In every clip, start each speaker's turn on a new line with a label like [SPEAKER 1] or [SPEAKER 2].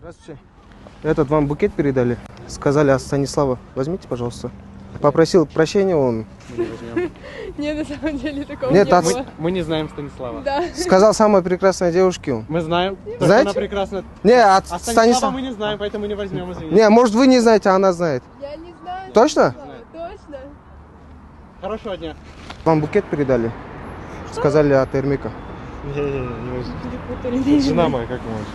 [SPEAKER 1] Здравствуйте. Этот вам букет передали. Сказали от Станислава. Возьмите, пожалуйста. Попросил прощения он.
[SPEAKER 2] Мы не возьмем.
[SPEAKER 3] Нет, на самом деле такого
[SPEAKER 1] Нет,
[SPEAKER 3] не
[SPEAKER 1] от...
[SPEAKER 3] было.
[SPEAKER 2] Мы не знаем Станислава.
[SPEAKER 3] Да.
[SPEAKER 1] Сказал самой прекрасной девушке он.
[SPEAKER 2] Мы знаем.
[SPEAKER 1] Знаете?
[SPEAKER 2] Она прекрасна.
[SPEAKER 1] Не, от
[SPEAKER 2] А Станислава
[SPEAKER 1] Станислава.
[SPEAKER 2] мы не знаем, поэтому не возьмем, извините.
[SPEAKER 1] Не, может вы не знаете, а она знает.
[SPEAKER 3] Я не знаю.
[SPEAKER 1] Точно?
[SPEAKER 3] Точно.
[SPEAKER 2] Хорошего дня.
[SPEAKER 1] Вам букет передали. Сказали от Эрмика.
[SPEAKER 2] Не, жена моя, как можешь?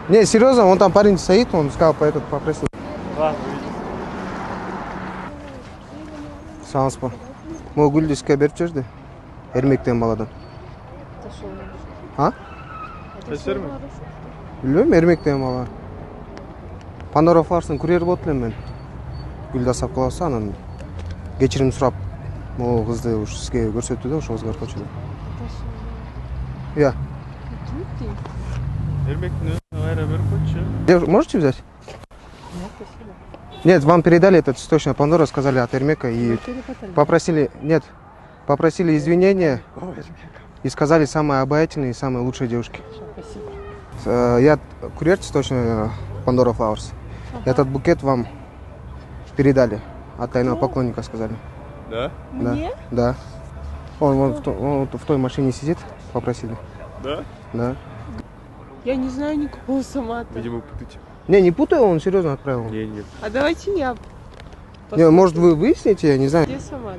[SPEAKER 1] Не, серьезно, он там парень стоит, он сказал, поэтому попросил. Сауыныз ба. Мол гүлді іске беріп жүрді. Эрмектен баладан. А? Білмеймін, Эрмектен бала. Пандора Фларстың күрер болып мен. Гүлді асап қаласа, анан кечирим сұрап, мол қызды сізге көрсетті де, ошо қызға арқочу. Я.
[SPEAKER 2] Эрмектен беріп қойшы.
[SPEAKER 1] Можете взять? Нет, вам передали этот цветочный Пандора, сказали от Эрмека и попросили, нет, попросили извинения и сказали самые обаятельные и самые лучшие девушки.
[SPEAKER 3] Спасибо.
[SPEAKER 1] Я курьер цветочный Пандора Flowers. Этот букет вам передали от тайного поклонника, сказали.
[SPEAKER 2] Да?
[SPEAKER 3] Мне?
[SPEAKER 1] Да. Он в той машине сидит, попросили.
[SPEAKER 2] Да?
[SPEAKER 1] Да.
[SPEAKER 3] Я не знаю никакого самата.
[SPEAKER 2] Видимо, путайте.
[SPEAKER 1] Не путаю, он серьезно отправил.
[SPEAKER 2] Нет.
[SPEAKER 3] А давайте я.
[SPEAKER 1] Не, может вы выясните, я не знаю.
[SPEAKER 3] Где самат?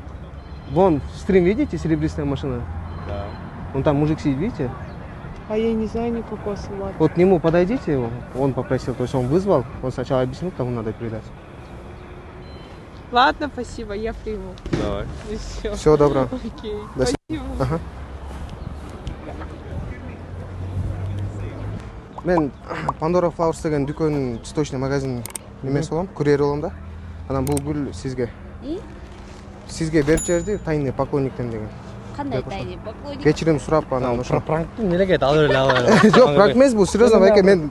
[SPEAKER 1] Вон, стрим, видите, серебристая машина?
[SPEAKER 2] Да.
[SPEAKER 1] Вон там мужик сидит, видите?
[SPEAKER 3] А я не знаю никакого самата.
[SPEAKER 1] Вот к нему подойдите, он попросил, то есть он вызвал, он сначала объяснил, кому надо передать.
[SPEAKER 3] Ладно, спасибо, я приму.
[SPEAKER 2] Давай.
[SPEAKER 3] И все.
[SPEAKER 1] Всего доброго.
[SPEAKER 3] Окей.
[SPEAKER 1] До
[SPEAKER 3] Спасибо.
[SPEAKER 1] Ага. Мен Pandora Flowers деген дүкөнүн цветочный магазин немеси болом, курьер болом да. Анан бул гүл сизге. Сизге берип жиберди тайный поклонниктен деген.
[SPEAKER 4] Кандай тайный поклонник?
[SPEAKER 1] Кечирим сурап анан ошо.
[SPEAKER 2] Пранктын эле кет, ал эле.
[SPEAKER 1] Жок, пранк эмес бул, серьезно байке мен.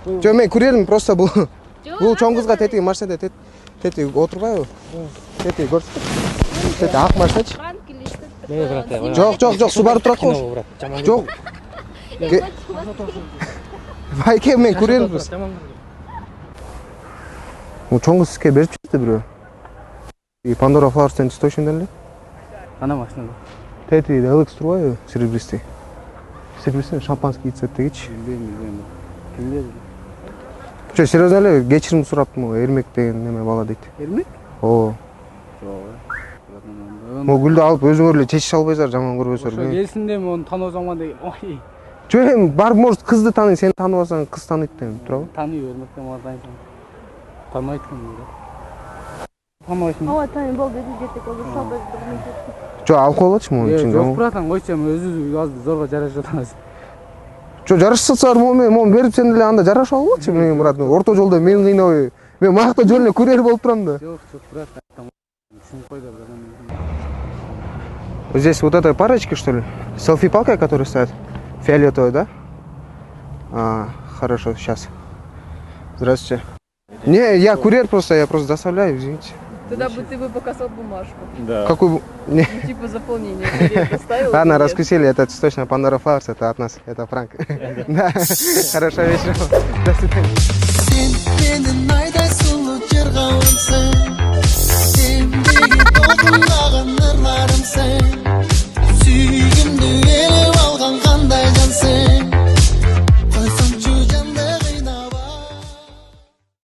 [SPEAKER 1] Жок, мен курьерим просто бул. Бул чоң кызга тетиги машинада тетиги отурбайбы? Тетиги көрсөтүп. Тетиги ак машиначы.
[SPEAKER 4] Пранк или что-то?
[SPEAKER 1] Жок, суу барып турат го. Жок. Байке мен курьермиз. Бул чоң кыз сизге берип жүрдү бирөө. И Pandora Flowers'тен цветочныйдан эле.
[SPEAKER 2] Ана машинада.
[SPEAKER 1] Тетиги LX турбайбы? Серебристый. Серебристый шампанский цветтегичи.
[SPEAKER 2] Билбейм.
[SPEAKER 1] Жо, серьезно эле кечирим сурап, Эрмек деген неме бала дейт.
[SPEAKER 2] Эрмек?
[SPEAKER 1] Ооба. Могу гүлдү алып өзүңөр эле чечише албайсыздар, жаман көрбөсүздөр.
[SPEAKER 5] Ошо келсинде мен тааныбасаман деген. Ой.
[SPEAKER 1] Жо, эми бар может кызды тааный, сени тааныбасаң кыз тааныйт деген, туурабы?
[SPEAKER 5] Тааный бермектен мага тааныйсың. Тааныбайт экен. Тааныбайсың.
[SPEAKER 4] Ооба, тааный болду, жетек болду, шалбай
[SPEAKER 1] Жо, алып коелочу могу үчүн.
[SPEAKER 5] Жок, братан, койчу, өзүбүз азыр зорго жарашып атабыз.
[SPEAKER 1] Жо, жарашсаңар могу берип сен эле анда жарашып албачы, менин брат. Орто жолдо мени кыйнабай. Мен мактап жөн эле курьер болуп турам да.
[SPEAKER 5] Жок, братан. Түшүнүп койду.
[SPEAKER 1] Здесь вот этой парочки, что ли? Селфи-палка, которая стоит? Фиолетовая, да? Хорошо, сейчас. Здравствуйте. Не, я курьер просто, я просто доставляю, извините.
[SPEAKER 3] Тогда бы ты показал бумажку.
[SPEAKER 2] Да.
[SPEAKER 1] Какую? Не.
[SPEAKER 3] Ну, типа заполнение. Курьер доставил.
[SPEAKER 1] Ладно, раскусили, это цветочная Pandora Flowers, это от нас, это пранк. Да, хорошего вечера. До свидания.